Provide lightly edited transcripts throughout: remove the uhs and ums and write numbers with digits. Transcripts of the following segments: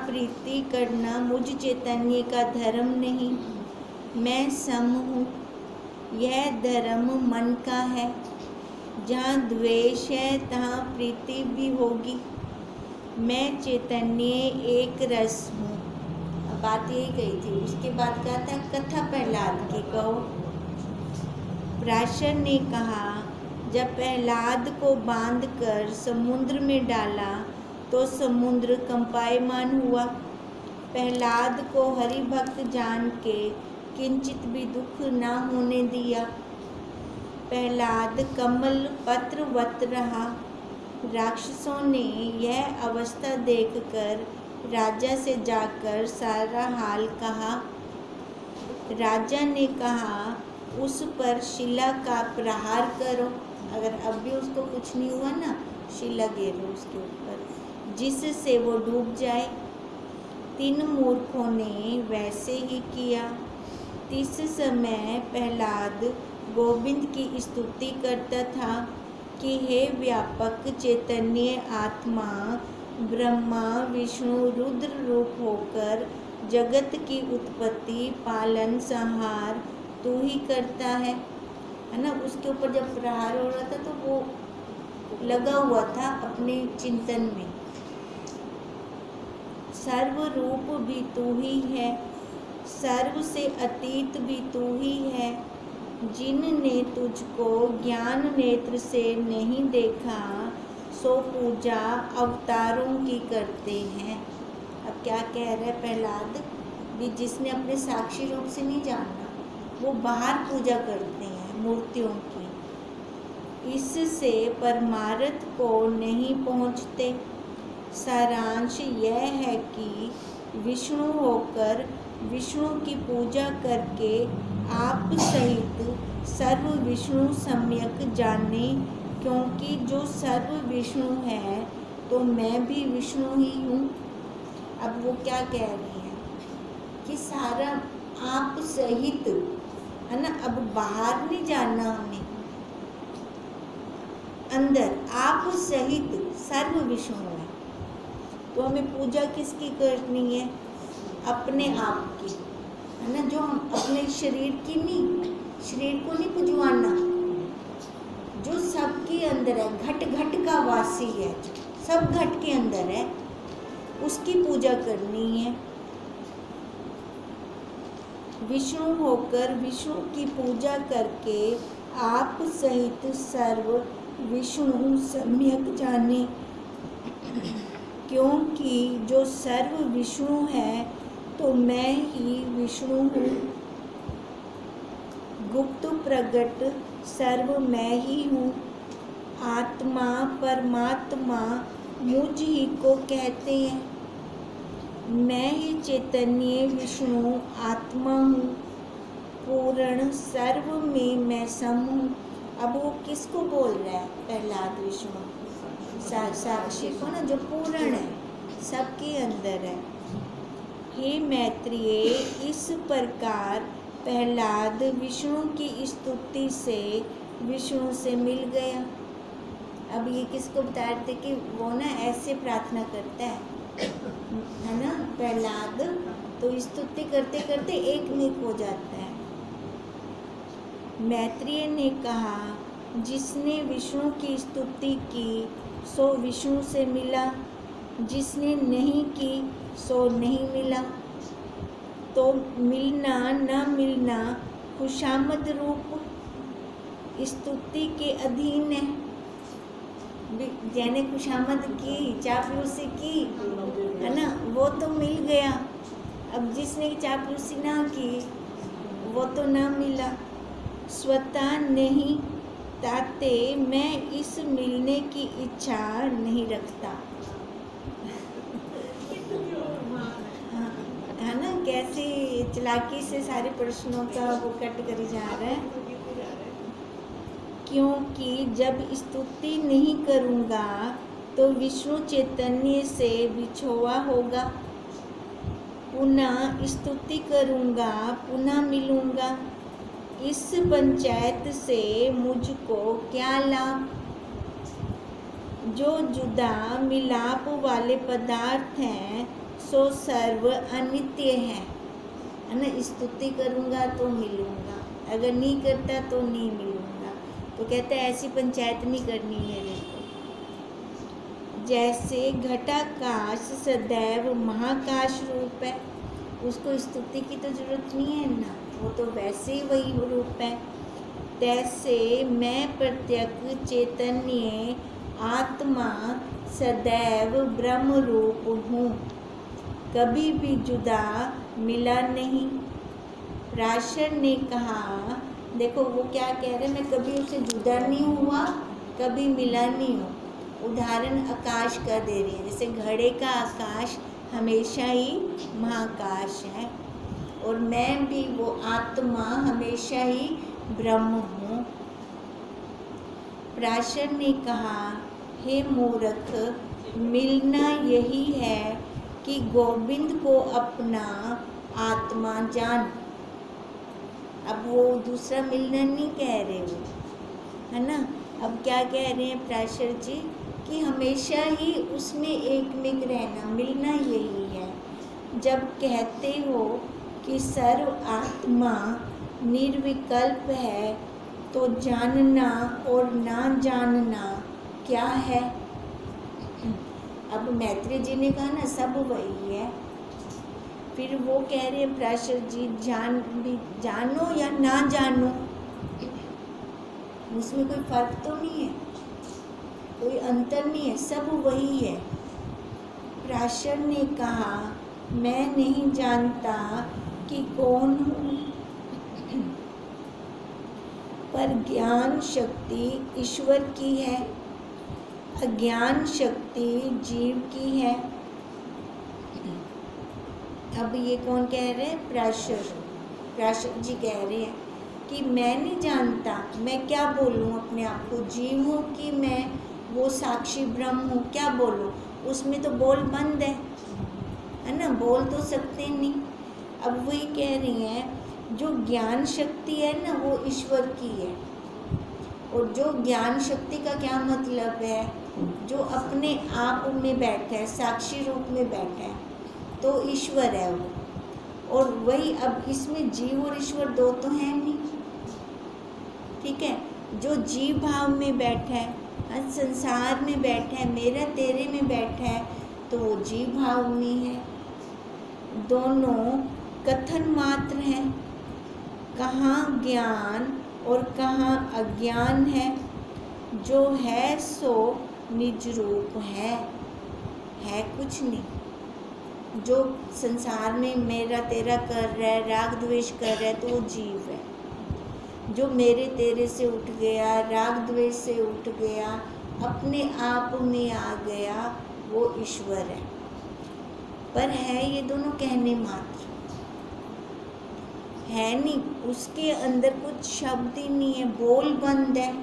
प्रीति करना मुझ चैतन्य का धर्म नहीं, मैं सम हूँ। यह धर्म मन का है। जहाँ द्वेष है तहाँ प्रीति भी होगी। मैं चैतन्य एक रस हूँ। अब बात यही कही थी। उसके बाद कहा था कथा प्रहलाद की कहो। पराशर ने कहा, जब प्रहलाद को बांधकर समुद्र में डाला तो समुद्र कंपायमान हुआ। प्रहलाद को हरि भक्त जान के किंचित भी दुख न होने दिया। प्रहलाद कमल पत्रवत रहा। राक्षसों ने यह अवस्था देखकर राजा से जाकर सारा हाल कहा। राजा ने कहा, उस पर शिला का प्रहार करो। अगर अब भी उसको कुछ नहीं हुआ ना, शिला गिरो उसके ऊपर, जिससे वो डूब जाए। 3 मूर्खों ने वैसे ही किया। इस समय प्रहलाद गोविंद की स्तुति करता था कि हे व्यापक चैतन्य आत्मा, ब्रह्मा विष्णु रुद्र रूप होकर जगत की उत्पत्ति पालन संहार तू ही करता है ना। उसके ऊपर जब प्रहार हो रहा था तो वो लगा हुआ था अपने चिंतन में। सर्व रूप भी तू ही है, सर्व से अतीत भी तू ही है। जिनने तुझको ज्ञान नेत्र से नहीं देखा सो पूजा अवतारों की करते हैं। अब क्या कह रहे प्रहलाद भी, जिसने अपने साक्षी रूप से नहीं जाना वो बाहर पूजा करते हैं मूर्तियों की, इससे परमार्थ को नहीं पहुँचते। सारांश यह है कि विष्णु होकर विष्णु की पूजा करके आप सहित सर्व विष्णु सम्यक जाने, क्योंकि जो सर्व विष्णु है तो मैं भी विष्णु ही हूँ। अब वो क्या कह रही हैं कि सारा आप सहित है ना। अब बाहर नहीं जाना हमें, अंदर आप सहित सर्व विष्णु है। तो हमें पूजा किसकी करनी है? अपने आप की, है ना। जो हम अपने शरीर की नहीं, शरीर को नहीं पुजवाना, जो सबके अंदर है, घट घट का वासी है, सब घट के अंदर है, उसकी पूजा करनी है। विष्णु होकर विष्णु की पूजा करके आप सहित सर्व विष्णु सम्यक जाने, क्योंकि जो सर्व विष्णु है तो मैं ही विष्णु हूँ। गुप्त प्रकट सर्व मैं ही हूँ। आत्मा परमात्मा मुझ ही को कहते हैं। मैं ही चैतन्य विष्णु आत्मा हूँ। पूर्ण सर्व में मैं सम हूँ। अब वो किसको बोल रहा है? प्रहलाद विष्णु साक्षी को ना, जो पूर्ण है, सबके अंदर है। हे मैत्रेय, इस प्रकार प्रहलाद विष्णु की स्तुति से विष्णु से मिल गया। अब ये किसको बता रहे थे कि वो ना ऐसे प्रार्थना करता है ना प्रहलाद, तो स्तुति करते करते एक हो जाता है। मैत्रेय ने कहा, जिसने विष्णु की स्तुति की सो विष्णु से मिला, जिसने नहीं की सो नहीं मिला। तो मिलना न मिलना खुशामद रूप स्तुति के अधीन है। जैने खुशामद की, चापलूसी की, है ना, वो तो मिल गया। अब जिसने चापलूसी ना की वो तो ना मिला। स्वतः नहीं ताते मैं इस मिलने की इच्छा नहीं रखता। है ना, कैसे चालाकी से सारे प्रश्नों का वो कट कर जा रहा है। क्योंकि जब स्तुति नहीं करूँगा तो विष्णु चैतन्य से बिछोआ होगा। पुनः स्तुति करूँगा, पुनः मिलूँगा। इस पंचायत से मुझको क्या लाभ? जो जुदा मिलाप वाले पदार्थ हैं सो सर्व अनित्य है ना। स्तुति करूँगा तो मिलूँगा, अगर नहीं करता तो नहीं मिलूँगा। तो कहता है ऐसी पंचायत नहीं करनी मेरे को। जैसे घटाकाश सदैव महाकाश रूप है, उसको स्तुति की तो जरूरत नहीं है ना, वो तो वैसे ही वही रूप है। तैसे मैं प्रत्यक्ष चैतन्य आत्मा सदैव ब्रह्म रूप हूँ, कभी भी जुदा मिला नहीं। पराशर ने कहा, देखो वो क्या कह रहे हैं, मैं कभी उससे जुदा नहीं हुआ, कभी मिला नहीं हूँ। उदाहरण आकाश का दे रही है, जैसे घड़े का आकाश हमेशा ही महाकाश है, और मैं भी वो आत्मा हमेशा ही ब्रह्म हूँ। पराशर ने कहा, हे मूर्ख, मिलना यही है कि गोविंद को अपना आत्मा जान। अब वो दूसरा मिलना नहीं कह रहे वो, है ना। अब क्या कह रहे हैं पराशर जी कि हमेशा ही उसमें एक में रहना, मिलना यही है। जब कहते हो कि सर्व आत्मा निर्विकल्प है, तो जानना और ना जानना क्या है। अब मैत्री जी ने कहा ना सब वही है, फिर वो कह रहे हैं पराशर जी जानो या ना जानो, उसमें कोई फर्क तो नहीं है, कोई अंतर नहीं है, सब वही है। पराशर ने कहा, मैं नहीं जानता कि कौन हूँ, पर ज्ञान शक्ति ईश्वर की है, अज्ञान शक्ति जीव की है। अब ये कौन कह रहे हैं, पराशर जी कह रहे हैं कि मैं नहीं जानता, मैं क्या बोलूँ अपने आप को, जीव हूँ कि मैं वो साक्षी ब्रह्म हूँ, क्या बोलूँ। उसमें तो बोल बंद है ना, बोल तो सकते नहीं। अब वही कह रही हैं, जो ज्ञान शक्ति है ना वो ईश्वर की है, और जो ज्ञान शक्ति का क्या मतलब है, जो अपने आप में बैठा है, साक्षी रूप में बैठा है, तो ईश्वर है वो। और वही अब इसमें जीव और ईश्वर दो तो हैं नहीं, ठीक है। जो जीव भाव में बैठा है, संसार में बैठा है, मेरा तेरे में बैठा है, तो वो जीव भाव में है। दोनों कथन मात्र हैं, कहाँ ज्ञान और कहाँ अज्ञान है। जो है सो निज रूप है कुछ नहीं। जो संसार में मेरा तेरा कर रहा है, राग द्वेष कर रहा है, तो वो जीव है। जो मेरे तेरे से उठ गया, राग द्वेष से उठ गया, अपने आप में आ गया, वो ईश्वर है। पर है ये दोनों कहने मात्र, है नहीं, उसके अंदर कुछ शब्द ही नहीं है, बोल बंद है।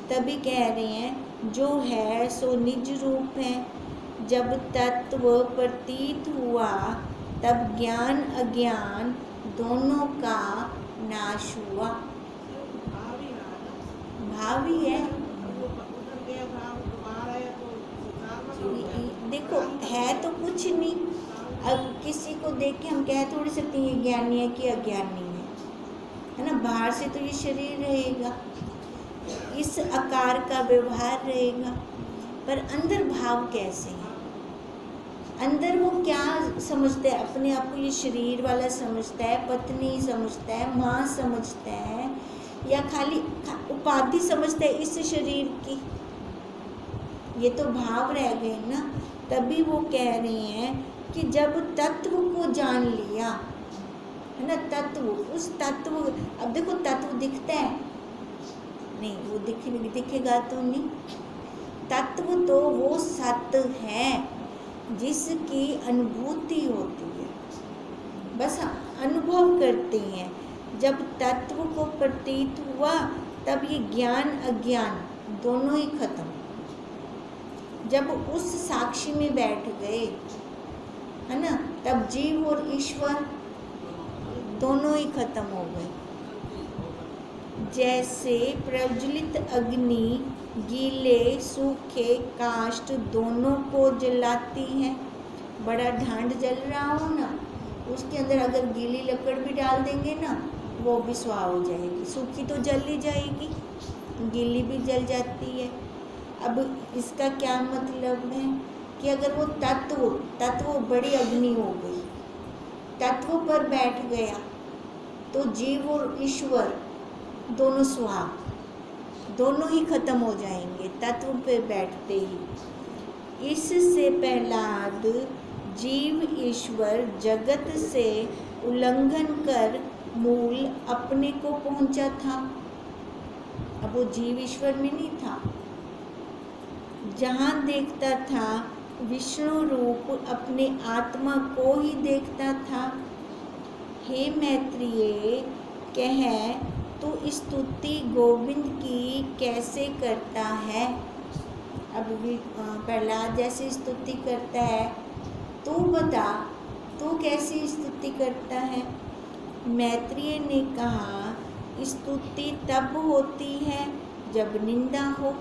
तभी कह रहे हैं जो है सो निज रूप है। जब तत्व प्रतीत हुआ, तब ज्ञान अज्ञान दोनों का नाश हुआ। भाव ही है, देखो है तो कुछ नहीं। अब किसी को देख के हम कह थोड़ी सकते हैं ये ज्ञानी है कि अज्ञानी है ना। बाहर से तो ये शरीर रहेगा, इस आकार का व्यवहार रहेगा, पर अंदर भाव कैसे है, अंदर वो क्या समझता है अपने आप को, ये शरीर वाला समझता है, पत्नी समझता है, माँ समझता है, या खाली उपाधि समझता है इस शरीर की। ये तो भाव रह गए ना। तभी वो कह रही हैं कि जब तत्व को जान लिया, है ना, तत्व, उस तत्व, अब देखो तत्व दिखता है नहीं, वो दिखेगा तो नहीं। तत्व तो वो सत्य है जिसकी अनुभूति होती है, बस अनुभव करते हैं। जब तत्व को प्रतीत हुआ, तब ये ज्ञान अज्ञान दोनों ही खत्म। जब उस साक्षी में बैठ गए, है ना, तब जीव और ईश्वर दोनों ही खत्म हो गए। जैसे प्रज्वलित अग्नि गीले सूखे काष्ठ दोनों को जलाती है। बड़ा ढांड जल रहा हो ना, उसके अंदर अगर गीली लकड़ भी डाल देंगे ना, वो भी स्वाह हो जाएगी। सूखी तो जल ही जाएगी, गीली भी जल जाती है। अब इसका क्या मतलब है कि अगर वो तत्व बड़ी अग्नि हो गई, तत्व पर बैठ गया, तो जीव और ईश्वर दोनों स्वाहा, दोनों ही खत्म हो जाएंगे तत्व पे बैठते ही। इससे प्रहलाद जीव ईश्वर जगत से उल्लंघन कर मूल अपने को पहुंचा था। अब वो जीव ईश्वर में नहीं था, जहाँ देखता था विष्णु रूप अपने आत्मा को ही देखता था। हे मैत्रेय, कह तू स्तुति गोविंद की कैसे करता है। अब भी प्रहलाद जैसे स्तुति करता है, तू बता तू कैसी स्तुति करता है। मैत्रेय ने कहा, स्तुति तब होती है जब निंदा हो।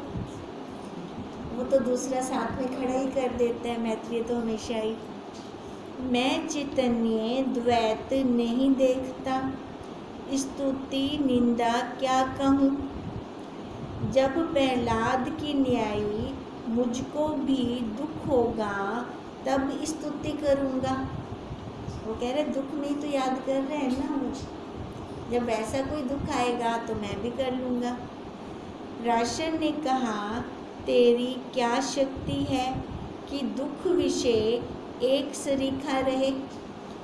वो तो दूसरा साथ में खड़ा ही कर देता है, मैत्रेय तो हमेशा ही। मैं चैतन्य द्वैत नहीं देखता, स्तुति निंदा क्या कहूँ। जब प्रहलाद की न्यायी मुझको भी दुख होगा तब स्तुति करूँगा। वो कह रहे दुख नहीं तो याद कर रहे हैं ना मुझे, जब ऐसा कोई दुख आएगा तो मैं भी कर लूँगा। राशन ने कहा, तेरी क्या शक्ति है कि दुख विषय एक सरीखा रहे,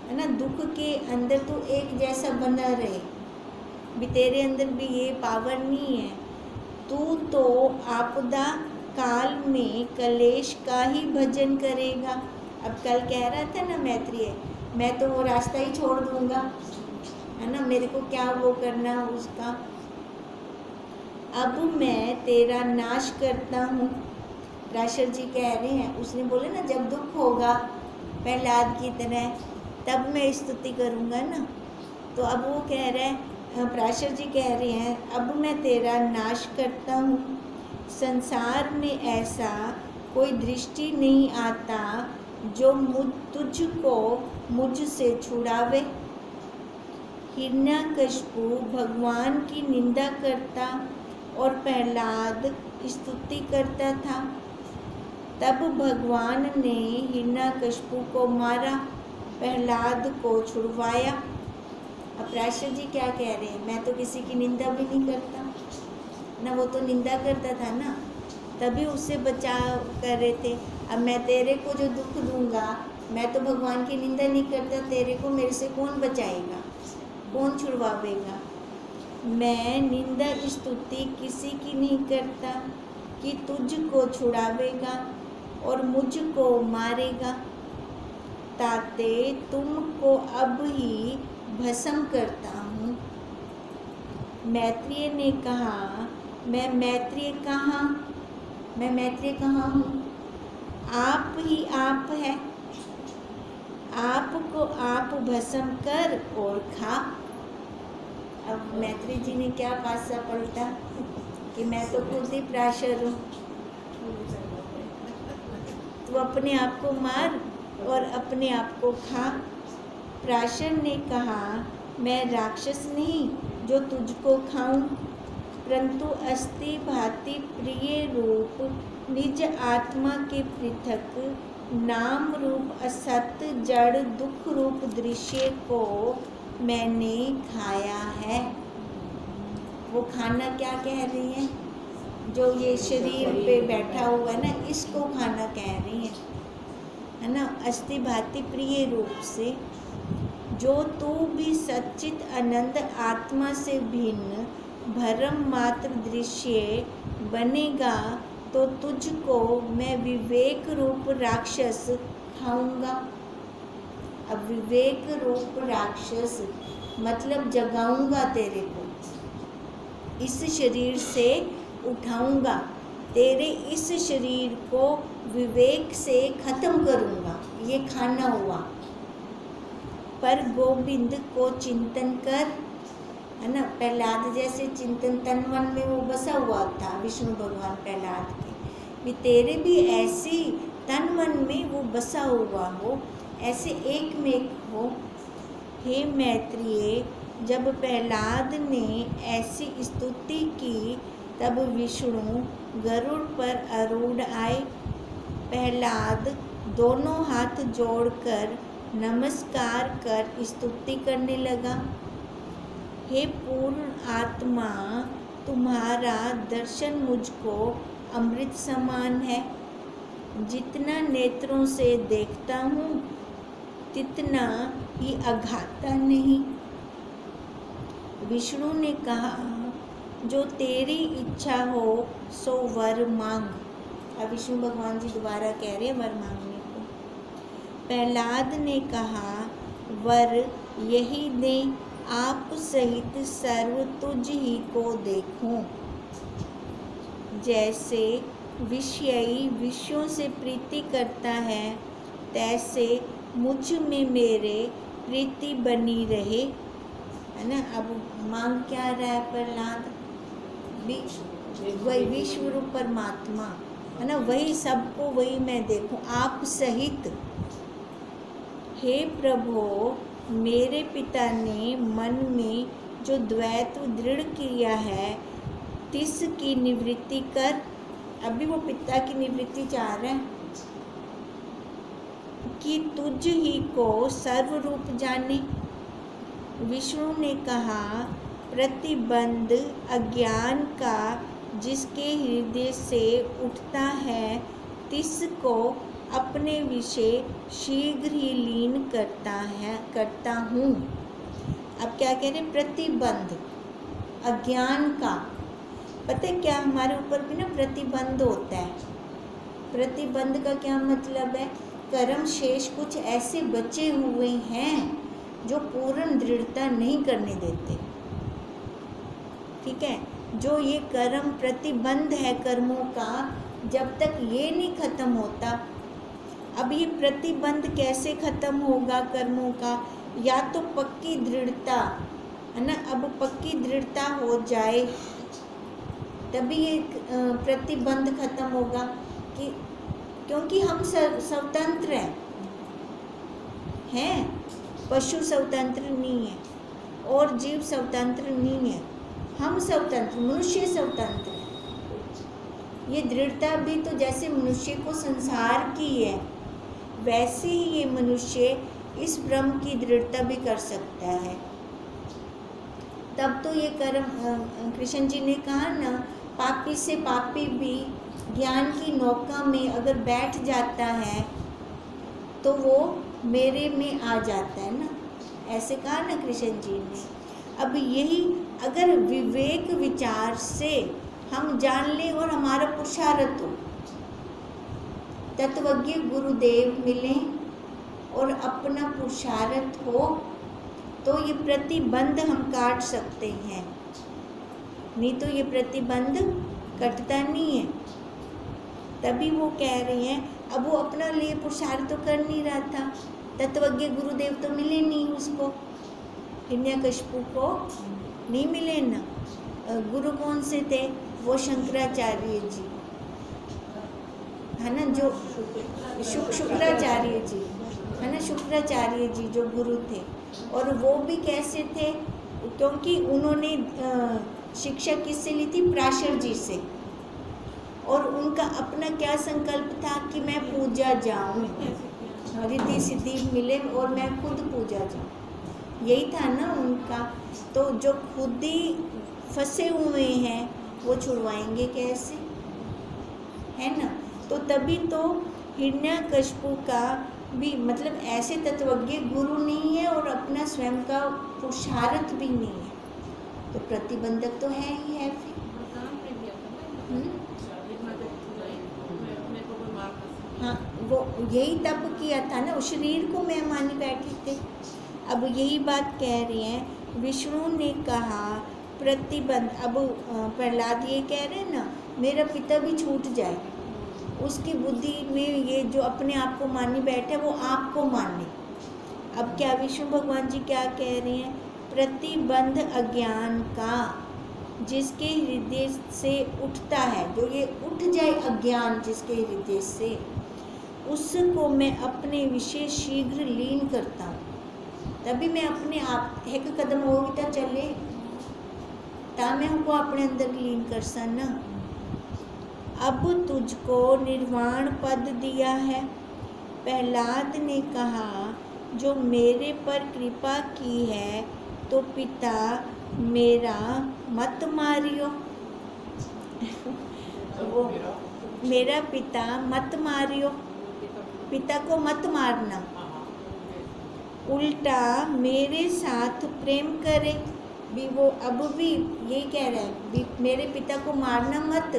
है ना। दुख के अंदर तो एक जैसा बना रहे, भी तेरे अंदर भी ये पावर नहीं है। तू तो आपदा काल में कलेश का ही भजन करेगा। अब कल कह रहा था ना मैत्रेय, मैं तो वो रास्ता ही छोड़ दूंगा, है ना, मेरे को क्या वो करना उसका। अब मैं तेरा नाश करता हूँ। राशर जी कह रहे हैं, उसने बोले ना जब दुख होगा प्रहलाद की तरह तब मैं स्तुति करूँगा ना। तो अब वो कह रहे हैं, प्राशर जी कह रहे हैं, अब मैं तेरा नाश करता हूँ। संसार में ऐसा कोई दृष्टि नहीं आता जो तुझको मुझसे छुड़ावे। हिरण्यकशिपु भगवान की निंदा करता और प्रहलाद स्तुति करता था। तब भगवान ने हिरण्यकशिपु को मारा, प्रहलाद को छुड़वाया। अब प्राशर जी क्या कह रहे हैं, मैं तो किसी की निंदा भी नहीं करता ना, वो तो निंदा करता था ना, तभी उससे बचाव कर रहे थे। अब मैं तेरे को जो दुख दूंगा, मैं तो भगवान की निंदा नहीं करता, तेरे को मेरे से कौन बचाएगा, कौन छुड़वावेगा। मैं निंदा स्तुति किसी की नहीं करता कि तुझको छुड़ावेगा और मुझको मारेगा। ताते तुमको अब ही भस्म करता हूँ। मैत्रेय ने कहा, मैं मैत्रेय कहाँ हूँ, आप ही आप है। आपको आप भस्म कर और खा। अब मैत्रेय जी ने क्या पासा पलटा कि मैं तो खुद ही प्राशर हूँ, तू अपने आप को मार और अपने आप को खा। प्राशर ने कहा, मैं राक्षस नहीं जो तुझको खाऊं, परंतु अस्थि भांति प्रिय रूप निज आत्मा के पृथक नाम रूप असत जड़ दुख रूप दृश्य को मैंने खाया है। वो खाना क्या कह रही है, जो ये शरीर पे बैठा हुआ है ना, इसको खाना कह रही है ना। अस्थि भांति प्रिय रूप से जो तू भी सच्चित आनंद आत्मा से भिन्न भरम मात्र दृश्य बनेगा, तो तुझको मैं विवेक रूप राक्षस खाऊंगा। अब विवेक रूप राक्षस मतलब जगाऊंगा तेरे को, इस शरीर से उठाऊंगा, तेरे इस शरीर को विवेक से खत्म करूंगा। ये खाना हुआ। पर गोविंद को चिंतन कर, है ना। प्रहलाद जैसे चिंतन तन मन में वो बसा हुआ था विष्णु भगवान प्रहलाद के, भी तेरे भी ऐसी तन मन में वो बसा हुआ हो, ऐसे एक में एक हो। हे मैत्रेय, जब प्रहलाद ने ऐसी स्तुति की तब विष्णु गरुड़ पर आरूढ़ आए। प्रहलाद दोनों हाथ जोड़कर नमस्कार कर स्तुति करने लगा। हे पूर्ण आत्मा, तुम्हारा दर्शन मुझको अमृत समान है। जितना नेत्रों से देखता हूँ तितना ही अघाता नहीं। विष्णु ने कहा, जो तेरी इच्छा हो सो वर मांग। अब विष्णु भगवान जी दोबारा कह रहे हैं वर मांगने को। प्रहलाद ने कहा, वर यही दे, आप सहित सर्व तुझ ही को देखूं। जैसे विषयी विषयों से प्रीति करता है, तैसे मुझ में मेरे प्रीति बनी रहे, है ना। अब मांग क्या रहा है प्रहलाद, वही विश्व रूप परमात्मा, है ना, वही सबको, वही मैं देखूं आप सहित। हे प्रभु, मेरे पिता ने मन में जो द्वैत दृढ़ किया है तिस की निवृत्ति कर। अभी वो पिता की निवृत्ति चाह रहे हैं कि तुझ ही को सर्वरूप जाने। विष्णु ने कहा, प्रतिबंध अज्ञान का जिसके हृदय से उठता है तिसको अपने विषय शीघ्र ही लीन करता हूँ। अब क्या कह रहे, प्रतिबंध अज्ञान का, पता है क्या हमारे ऊपर भी ना प्रतिबंध होता है। प्रतिबंध का क्या मतलब है, कर्म शेष कुछ ऐसे बचे हुए हैं जो पूर्ण दृढ़ता नहीं करने देते, ठीक है। जो ये कर्म प्रतिबंध है कर्मों का, जब तक ये नहीं खत्म होता। अब ये प्रतिबंध कैसे खत्म होगा कर्मों का, या तो पक्की दृढ़ता, है ना। अब पक्की दृढ़ता हो जाए तभी ये प्रतिबंध खत्म होगा, कि क्योंकि हम स्वतंत्र हैं, पशु स्वतंत्र नहीं है और जीव स्वतंत्र नहीं है, हम स्वतंत्र, मनुष्य स्वतंत्र है। ये दृढ़ता भी तो जैसे मनुष्य को संसार की है, वैसे ही ये मनुष्य इस ब्रह्म की दृढ़ता भी कर सकता है। तब तो ये कर्म, कृष्ण जी ने कहा ना, पापी से पापी भी ज्ञान की नौका में अगर बैठ जाता है तो वो मेरे में आ जाता है ना, ऐसे कहा ना कृष्ण जी ने। अब यही अगर विवेक विचार से हम जान लें और हमारा पुरुषार्थ हो, तत्वज्ञ गुरुदेव मिलें और अपना पुरुषार्थ हो, तो ये प्रतिबंध हम काट सकते हैं, नहीं तो ये प्रतिबंध कटता नहीं है। तभी वो कह रहे हैं, अब वो अपना लिए पुरुषार्थ तो कर नहीं रहा था, तत्वज्ञ गुरुदेव तो मिले नहीं उसको, हिरण्यकशिपु को नहीं मिले ना। गुरु कौन से थे, वो शंकराचार्य जी, है ना, जो शुक्राचार्य जी, है ना, शुक्राचार्य जी जो गुरु थे। और वो भी कैसे थे, क्योंकि उन्होंने शिक्षा किससे ली थी, पराशर जी से, और उनका अपना क्या संकल्प था कि मैं पूजा जाऊं, रिद्धि सिद्धि मिले और मैं खुद पूजा जाऊं, यही था ना उनका। तो जो खुद ही फंसे हुए हैं वो छुड़वाएंगे कैसे, है ना। तो तभी तो हिरण्यकशिपु का भी मतलब ऐसे तत्वज्ञ गुरु नहीं है और अपना स्वयं का पुरुषार्थ भी नहीं है, तो प्रतिबंधक तो है ही है फिर। हाँ, वो यही तप किया था ना, उस शरीर को मैं मानी बैठी थे। अब यही बात कह रही हैं, विष्णु ने कहा प्रतिबंध। अब प्रहलाद ये कह रहे हैं ना, मेरा पिता भी छूट जाए, उसकी बुद्धि में ये जो अपने आप को मानी बैठे वो आपको माने। अब क्या विष्णु भगवान जी क्या कह रहे हैं, प्रतिबंध अज्ञान का जिसके हृदय से उठता है, जो ये उठ जाए अज्ञान जिसके हृदय से, उसको मैं अपने विषय शीघ्र लीन करता हूँ। तभी मैं अपने आप एक कदम होगी तो चले ता मैं हमको अपने अंदर लीन कर सन। अब तुझको निर्वाण पद दिया है। प्रहलाद ने कहा, जो मेरे पर कृपा की है तो पिता मेरा मत मारियो। वो मेरा पिता मत मारियो, पिता को मत मारना, उल्टा मेरे साथ प्रेम करे। भी वो अब भी यही कह रहा है, भी मेरे पिता को मारना मत,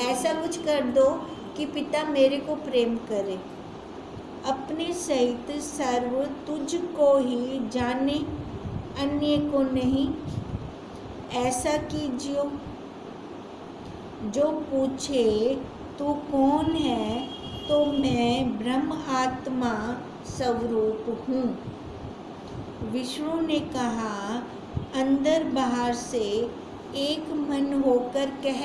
ऐसा कुछ कर दो कि पिता मेरे को प्रेम करे। अपने सहित सर्व तुझको ही जाने, अन्य को नहीं। ऐसा कीजियो। जो पूछे तू कौन है, तो मैं ब्रह्म आत्मा स्वरूप हूँ। विष्णु ने कहा, अंदर बाहर से एक मन होकर कह।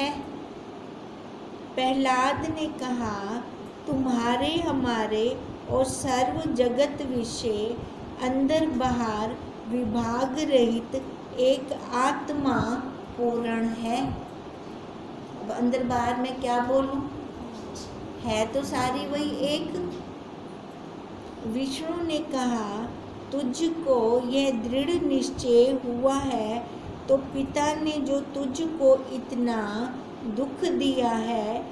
प्रहलाद ने कहा, तुम्हारे हमारे और सर्व जगत विषय अंदर बाहर विभाग रहित एक आत्मा पूर्ण है। अब अंदर बाहर में क्या बोलूं, है तो सारी वही एक। विष्णु ने कहा, तुझको यह दृढ़ निश्चय हुआ है तो पिता ने जो तुझको इतना दुख दिया है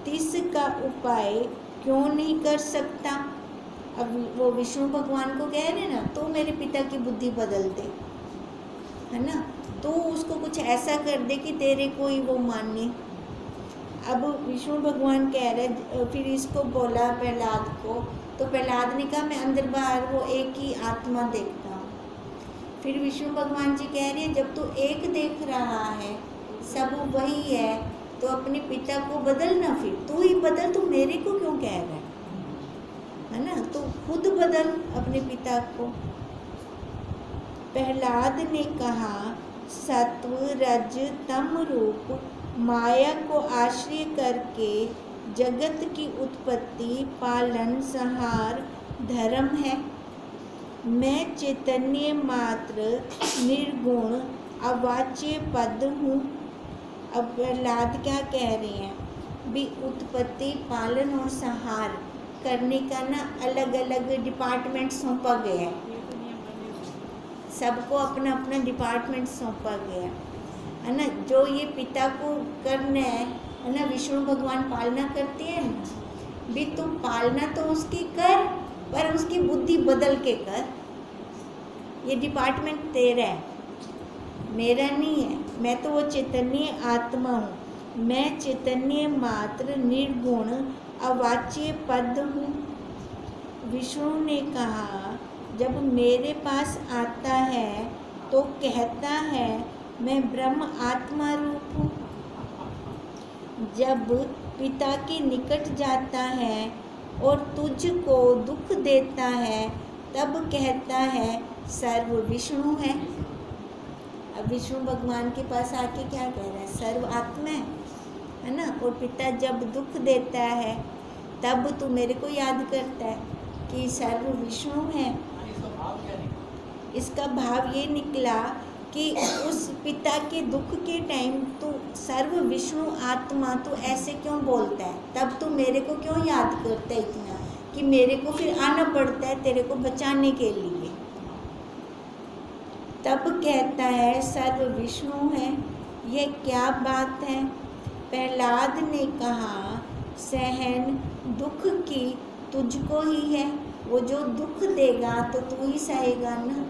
तिसका उपाय क्यों नहीं कर सकता। अब वो विष्णु भगवान को कह रहे ना, तो मेरे पिता की बुद्धि बदल दे, है ना, तो उसको कुछ ऐसा कर दे कि तेरे को ही वो माने। अब विष्णु भगवान कह रहे, फिर इसको बोला प्रहलाद को, तो प्रहलाद ने कहा, मैं अंदर बाहर वो एक ही आत्मा देखता हूँ। फिर विष्णु भगवान जी कह रहे हैं, जब तू एक देख रहा है, सब वही है, तो अपने पिता को बदल ना, फिर तू ही बदल, तू मेरे को क्यों कह रहा है ना, तो खुद बदल अपने पिता को। प्रहलाद ने कहा, सत्व रज तम रूप माया को आश्रय करके जगत की उत्पत्ति पालन संहार धर्म है। मैं चैतन्य मात्र निर्गुण अवाच्य पद हूँ। अब प्रहलाद क्या कह रहे हैं, भी उत्पत्ति पालन और संहार करने का ना अलग अलग डिपार्टमेंट सौंपा गया है, सबको अपना अपना डिपार्टमेंट सौंपा गया है ना। जो ये पिता को करना है ना, विष्णु भगवान पालना करते हैं ना, भी तुम पालना तो उसकी कर, पर उसकी बुद्धि बदल के कर। ये डिपार्टमेंट तेरा है, मेरा नहीं है। मैं तो वो चैतन्य आत्मा हूँ, मैं चैतन्य मात्र निर्गुण अवाच्य पद हूँ। विष्णु ने कहा, जब मेरे पास आता है तो कहता है मैं ब्रह्म आत्मा रूप हूँ। जब पिता के निकट जाता है और तुझको दुख देता है, तब कहता है सर्व विष्णु है। अब विष्णु भगवान के पास आके क्या कह रहा है, सर्व आत्मा है ना। और पिता जब दुख देता है तब तू मेरे को याद करता है कि सर्व विष्णु है। इसका भाव ये निकला कि उस पिता के दुख के टाइम तू सर्व विष्णु आत्मा तो ऐसे क्यों बोलता है, तब तू मेरे को क्यों याद करता है इतना, कि मेरे को फिर आना पड़ता है तेरे को बचाने के लिए। तब कहता है सर्व विष्णु है। यह क्या बात है। प्रहलाद ने कहा, सहन दुख की तुझको ही है, वो जो दुख देगा तो तू ही सहेगा ना,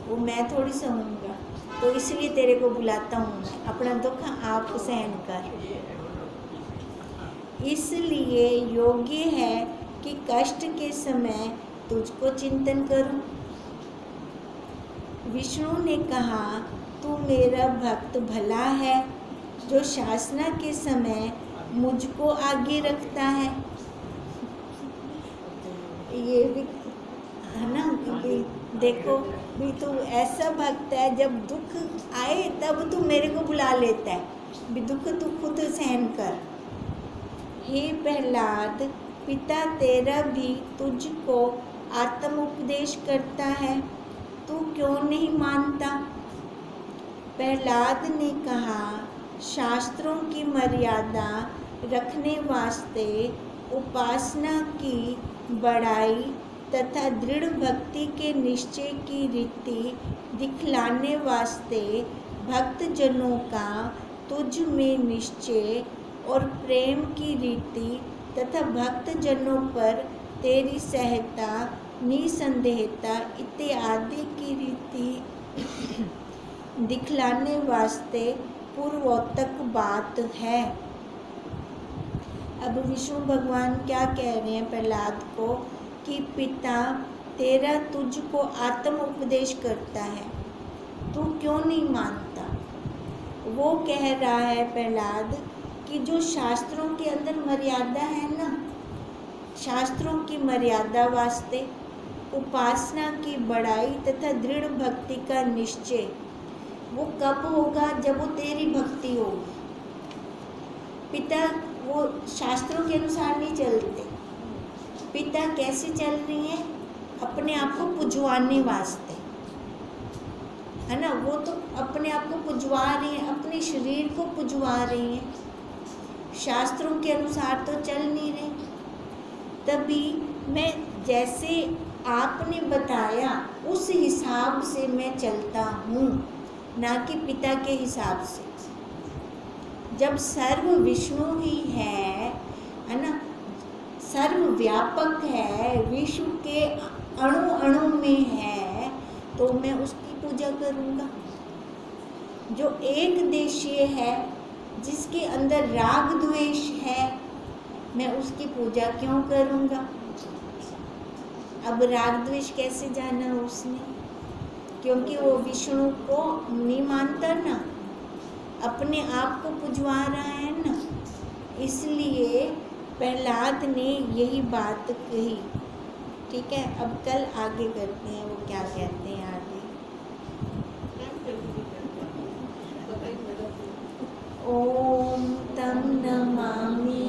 वो मैं थोड़ी सहूँगा। तो इसलिए तेरे को बुलाता हूँ मैं, अपना दुख आप सहन कर। इसलिए योग्य है कि कष्ट के समय तुझको चिंतन करूं। विष्णु ने कहा, तू मेरा भक्त भला है जो शासना के समय मुझको आगे रखता है। ये भी है ना, देखो भी तू ऐसा भक्त है, जब दुख आए तब तू मेरे को बुला लेता है, भी दुख तू खुद सहन कर। हे प्रहलाद, पिता तेरा भी तुझको आत्म उपदेश करता है, तू क्यों नहीं मानता? प्रहलाद ने कहा, शास्त्रों की मर्यादा रखने वास्ते, उपासना की बढ़ाई तथा दृढ़ भक्ति के निश्चय की रीति दिखलाने वास्ते भक्तजनों का तुझ में निश्चय और प्रेम की रीति तथा भक्तजनों पर तेरी सहता, निसंदेहता इत्यादि की रीति दिखलाने वास्ते पूर्वोत्तक बात है। अब विष्णु भगवान क्या कह रहे हैं प्रहलाद को कि पिता तेरा तुझको आत्म उपदेश करता है, तू क्यों नहीं मानता? वो कह रहा है प्रहलाद कि जो शास्त्रों के अंदर मर्यादा है ना, शास्त्रों की मर्यादा वास्ते उपासना की बढ़ाई तथा दृढ़ भक्ति का निश्चय, वो कब होगा? जब वो तेरी भक्ति होगी। पिता वो शास्त्रों के अनुसार नहीं चलते। पिता कैसे चल रही हैं? अपने आप को पुजवाने वास्ते, है ना। वो तो अपने आप को पुजवा रही हैं, अपने शरीर को पुजवा रही हैं, शास्त्रों के अनुसार तो चल नहीं रहे। तभी मैं जैसे आपने बताया उस हिसाब से मैं चलता हूँ, ना कि पिता के हिसाब से। जब सर्व विष्णु ही है ना, सर्वव्यापक है, विश्व के अणु अणु में है, तो मैं उसकी पूजा करूँगा। जो एक देशीय है, जिसके अंदर राग द्वेष है, मैं उसकी पूजा क्यों करूँगा? अब राग द्वेष कैसे जाना उसने? क्योंकि वो विष्णु को नहीं मानता ना, अपने आप को पुजवा रहा है ना, इसलिए प्रहलाद ने यही बात कही। ठीक है, अब कल आगे करते हैं वो क्या कहते हैं आगे। ओम तम नमामि